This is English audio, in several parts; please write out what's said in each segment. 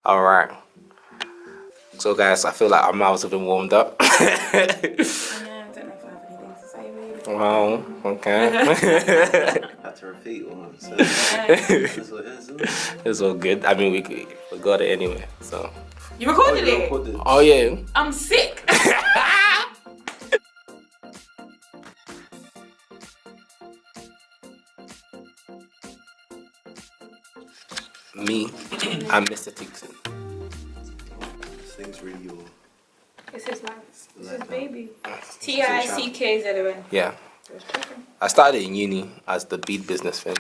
All right. So, guys, I feel like our mouths have been warmed up. Yeah, I don't know if I have anything to say, really. Oh, okay. Had to repeat all so that's what it is, isn't it? It's all good. I mean, we got it anyway. So. You recorded it? Oh yeah. I'm sick. Me, I'm Mr. Tickzon. This thing's really your... It's his life. It's his baby. Tickzon. Tickzon. Yeah. I started in uni as the bead business thing.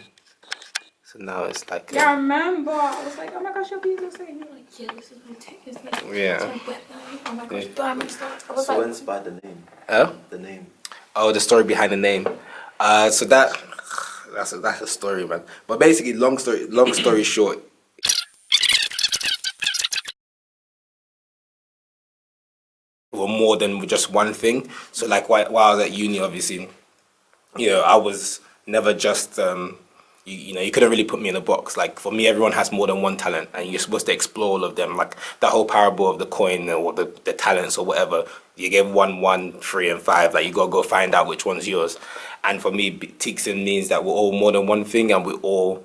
So now it's like... Yeah, I remember. I was like, oh my gosh, your business thing. You're like, yeah, this is my tech. It's like, Yeah. it's my website. Oh my gosh, diamond stuff. I was So like, what inspired the name? Oh? The name. Oh, the story behind the name. So that's a story, man. But basically, long story short, were more than just one thing. So like while I was at uni, obviously, I was never just you couldn't really put me in a box. Like for me, everyone has more than one talent, and you're supposed to explore all of them. Like the whole parable of the coin or the talents or whatever. You get 1, 3, and 5. Like you gotta go find out which one's yours. And for me, Tickzon means that we're all more than one thing, and we're all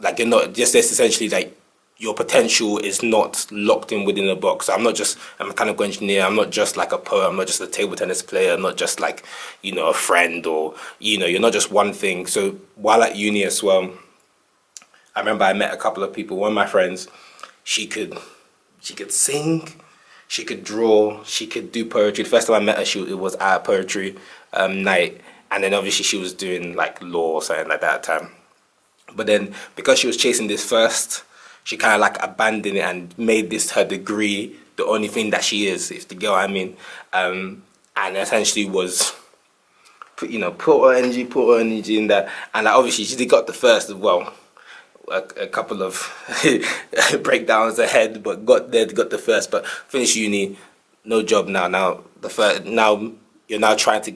like you're not just essentially like your potential is not locked in within a box. So I'm a mechanical engineer. I'm not just like a poet. I'm not just a table tennis player. I'm not just like a friend or you're not just one thing. So while at uni as well, I remember I met a couple of people. One of my friends, she could sing. She could draw, she could do poetry. The first time I met her, it was at a poetry night. And then obviously she was doing like law or something like that at the time. But then because she was chasing this first, she kind of like abandoned it and made this her degree, the only thing that she is, if you get what I mean. And essentially was, put her energy in that. And like, obviously she got the first as well. A couple of breakdowns ahead, but got the first. But finished uni, no job now. Now you're now trying to.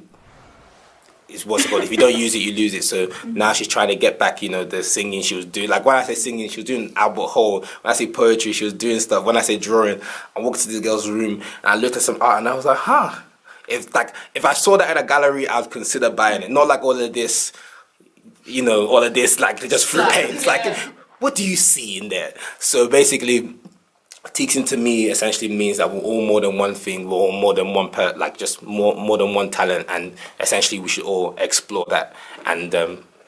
It's what's it called? If you don't use it, you lose it. So now she's trying to get back. The singing she was doing. Like when I say singing, she was doing Albert Hall. When I say poetry, she was doing stuff. When I say drawing, I walked to this girl's room and I looked at some art and I was like, huh. If I saw that in a gallery, I'd consider buying it. Not like all of this. All of this, like, they just threw paints. Like, what do you see in there? So basically, Tickzon to me essentially means that we're all more than one thing. We're all more than one just more than one talent. And essentially, we should all explore that and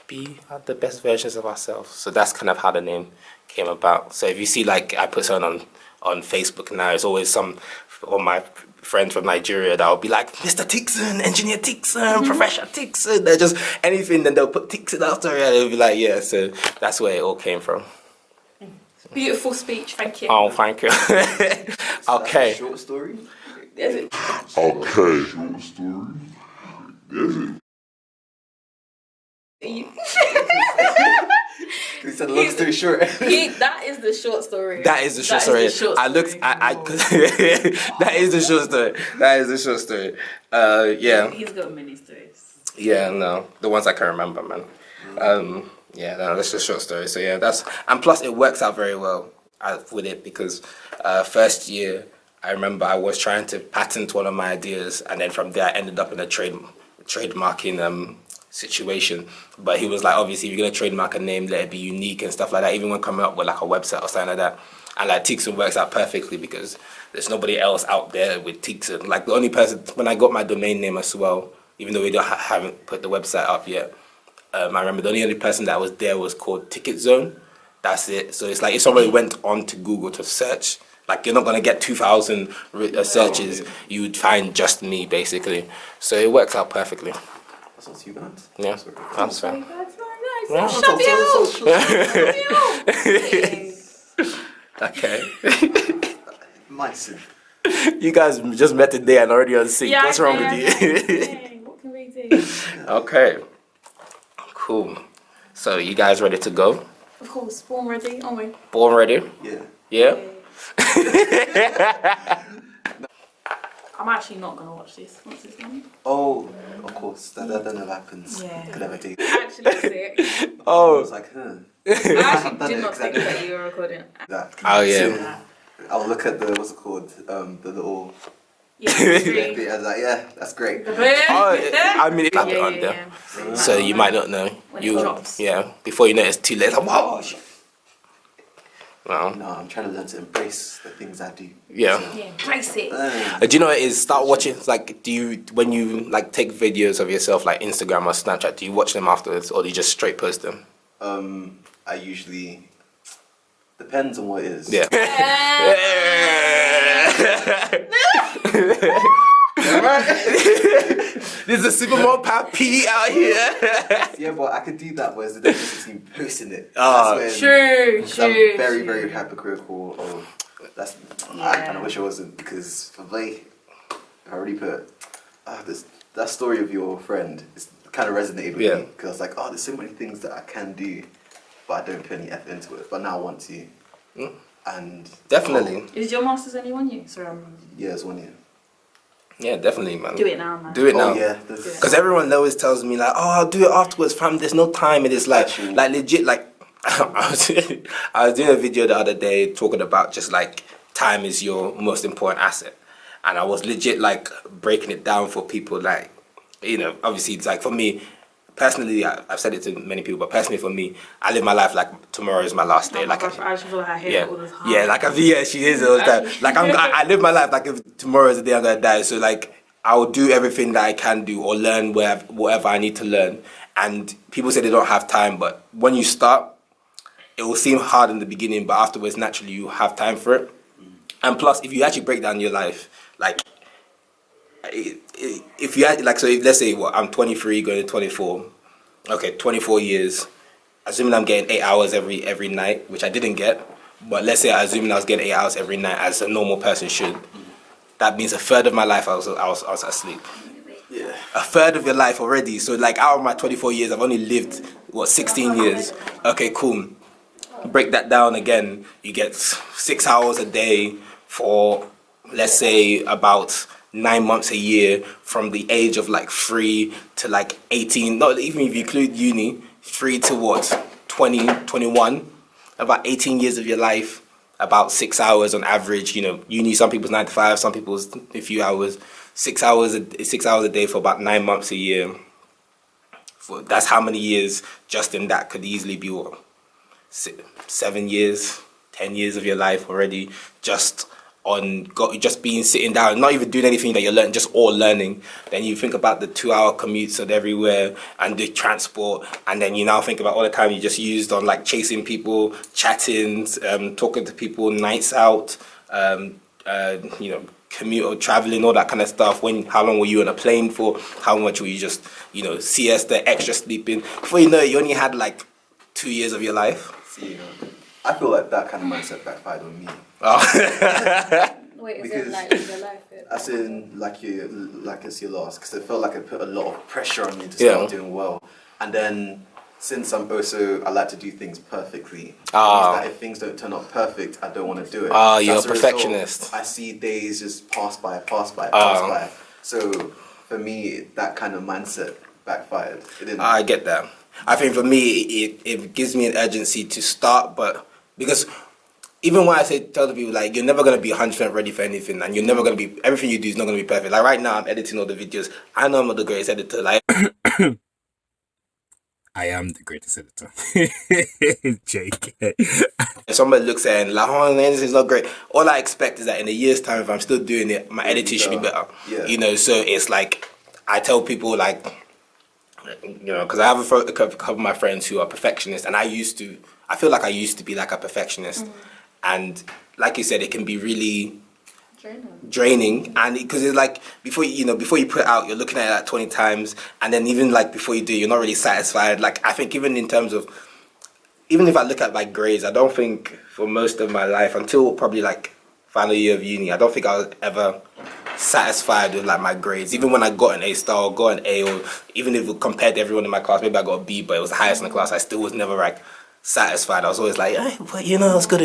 be the best versions of ourselves. So that's kind of how the name came about. So if you see, like, I put something on Facebook now, it's always some of my friends from Nigeria that will be like, Mr. Tickzon, Engineer Tickzon, Professor Tickzon. They're just anything, then they'll put Tickzon after it and they'll be like, yeah. So that's where it all came from. Beautiful speech, thank you. Oh, thank you. Okay. Short story? Is it? Okay. Short story. Is it? He said long story short. That is the short story. That is the short story. That is the short story. That is the short story. Yeah. He's got many stories. Yeah, no. The ones I can remember, man. Yeah, no, that's just a short story. So yeah, and plus it works out very well with it because first year I remember I was trying to patent one of my ideas and then from there I ended up in a trademarking situation. But he was like, obviously, if you're gonna trademark a name, let it be unique and stuff like that. Even when coming up with like a website or something like that. And like Tickzon works out perfectly because there's nobody else out there with Tickzon. Like the only person when I got my domain name as well, even though we haven't put the website up yet. I remember the only person that was there was called Tickzon. That's it. So it's like if somebody went on to Google to search, like you're not gonna get 2,000 searches. You would find just me basically. So it works out perfectly. That's not too bad. Yeah, that's fine. Yeah. Okay. Massive. You guys just met today and already on sync. What's wrong with you? What can we do? Okay. Cool. So you guys ready to go? Of course, born ready, aren't we? Born ready? Yeah. Yeah? I'm actually not going to watch this. What's this one? Oh, of course. That never happens. Yeah. Could never do. Actually sick. I was like, huh. I actually did not think that you were recording. That. Oh, yeah. I'll look at the what's it called? The little. Yeah. I was like, yeah, that's great. I mean, it clapped it on yeah, there. yeah. So you might not know. When it drops. Yeah, before you know it's too late. Like, wow. Well, No, I'm trying to learn to embrace the things I do. yeah. Yeah, embrace it. Do you know what it is? Start watching. Like, do you when you like take videos of yourself, like Instagram or Snapchat? Do you watch them afterwards, or do you just straight post them? I usually depends on what it is. Yeah. There's a Supermodel pappy out here. Yeah, but I could do that, whereas the difference between posting it. True. I'm very, very hypocritical of that's. I kind of wish I wasn't, because for me, I already put that story of your friend. It's kind of resonated with me, because I was like, oh, there's so many things that I can do, but I don't put any effort into it. But now I want to, and Definitely. Is your master's only 1 year? Sorry, yeah, it's 1 year. Yeah, definitely, man. Do it now, man. Do it now. Oh, yeah, Because everyone always tells me like, oh, I'll do it afterwards, fam. There's no time. It is like legit. Like I was doing a video the other day talking about just like time is your most important asset, and I was legit like breaking it down for people. Like, you know, obviously it's like for me personally, I've said it to many people, but personally for me, I live my life like tomorrow is my last day. Oh my gosh, I just feel like I hear it all the time. Yeah, like she is all the time. Like I live my life like if tomorrow is the day I'm gonna die. So like I will do everything that I can do or learn whatever I need to learn. And people say they don't have time, but when you start, it will seem hard in the beginning, but afterwards naturally you have time for it. And plus, if you actually break down your life, like if you like, so if, let's say I'm 23 going to 24, okay, 24 years, assuming I'm getting 8 hours every night, which I didn't get, but let's say assuming I was getting 8 hours every night as a normal person should, that means a third of my life I was asleep. Yeah. A third of your life already. So like out of my 24 years, I've only lived 16 years. Okay, cool. Break that down again. You get 6 hours a day for, let's say, about 9 months a year, from the age of like 3 to like 18. Not even if you include uni, 3 to what, 20, 21. About 18 years of your life. About 6 hours on average. You know, uni, some people's 9 to 5, some people's a few hours. 6 hours a day for about 9 months a year. That's how many years just in that could easily be what, 7 years, 10 years of your life already just being sitting down, not even doing anything that you're learning, just all learning. Then you think about the 2-hour commutes and everywhere and the transport, and then you now think about all the time you just used on like chasing people, chatting, talking to people, nights out, you know, commute or traveling, all that kind of stuff. How long were you on a plane for? How much were you just, you know, siesta, extra sleeping? Before you know it, you only had like 2 years of your life. See, I feel like that kind of mindset backfired on me. Oh. Wait, is Because it like your life? as in like it's your loss, because I felt like it put a lot of pressure on me to start doing well. And then since I like to do things perfectly, that if things don't turn out perfect, I don't want to do it. Ah, So you're a as result, perfectionist. I see days just pass by. So for me, that kind of mindset backfired. It didn't. I get that. I think for me, it gives me an urgency to start, but because even when I tell the people, like, you're never going to be 100% ready for anything, and you're never going to be, everything you do is not going to be perfect. Like right now, I'm editing all the videos. I know I'm not the greatest editor. Like, I am the greatest editor. Jake. If somebody looks at it and like, oh, this is not great, all I expect is that in a year's time, if I'm still doing it, my editing should be better. Yeah. You know, so it's like, I tell people, like, you know, because I have a couple of my friends who are perfectionists, and I feel like I used to be like a perfectionist. And like you said, it can be really draining, and because it's like before you put it out, you're looking at it like 20 times, and then even like before you do, you're not really satisfied. Like I think even in terms of, even if I look at my grades, I don't think for most of my life until probably like final year of uni, I don't think I was ever satisfied with like my grades. Even when I got an A star or got an A, or even if compared to everyone in my class, maybe I got a B, but it was the highest in the class, I still was never like satisfied. I was always like, hey, but you know, it's good.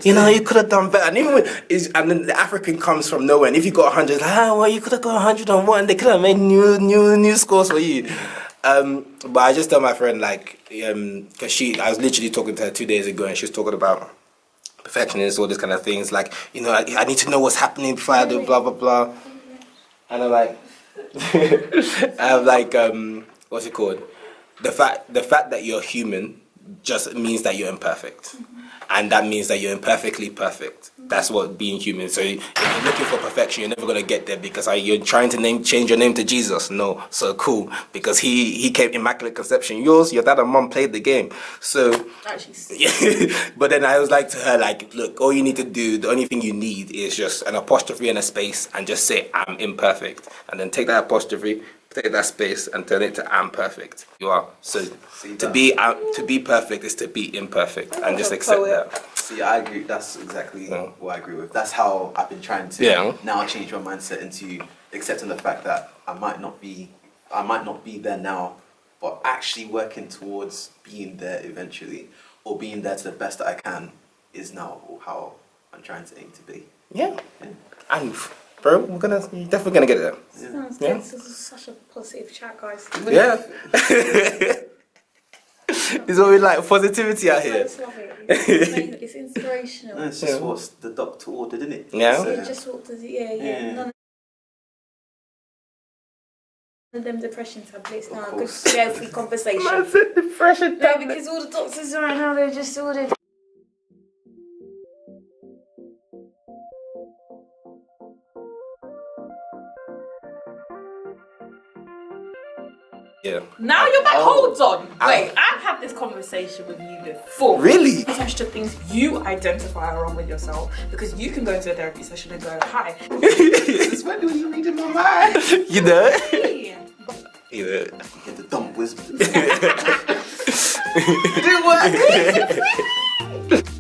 You know, you could have done better. And even and then the African comes from nowhere. And if you got 100, it's like, well, you could have got 101. They could have made new scores for you. But I just tell my friend, like, because I was literally talking to her 2 days ago, and she was talking about perfectionist, all these kind of things. Like, you know, I need to know what's happening before I do blah blah blah. And I'm like, I'm like, what's it called? The fact that you're human just means that you're imperfect, and that means that you're imperfectly perfect. That's what being human. So if you're looking for perfection, you're never gonna get there because you're trying to change your name to Jesus. No, so cool, because he came immaculate conception. Your dad and mom played the game. So Actually, but then I was like to her, like, look, all you need to do, the only thing you need is just an apostrophe and a space, and just say I'm imperfect, and then take that apostrophe, take that space, and turn it to I'm perfect. You are. So to be perfect is to be imperfect, and just accept that. See, I agree. That's exactly what I agree with. That's how I've been trying to now change my mindset into accepting the fact that I might not be there now, but actually working towards being there eventually, or being there to the best that I can, is now how I'm trying to aim to be. Yeah. And bro, you're definitely gonna get there. sounds good. This is such a positive chat, guys. Yeah. This is what we like, positivity out I here. just love it. It's inspirational. No, it's just what the doctor ordered, isn't it? Yeah. So, Yeah, just what does it? Yeah. None of them depression tablets. No, good healthy conversation. Massive depression No, because all the doctors right now, they're just ordered. Yeah. Now you're back. Hold on. Wait, I've had this conversation with you before. Really? Such the things you identify are wrong with yourself, because you can go into a therapy session and go, hi. Since when were you reading my mind? You know? Hey. You know? Get the dumb wisdom. Do what?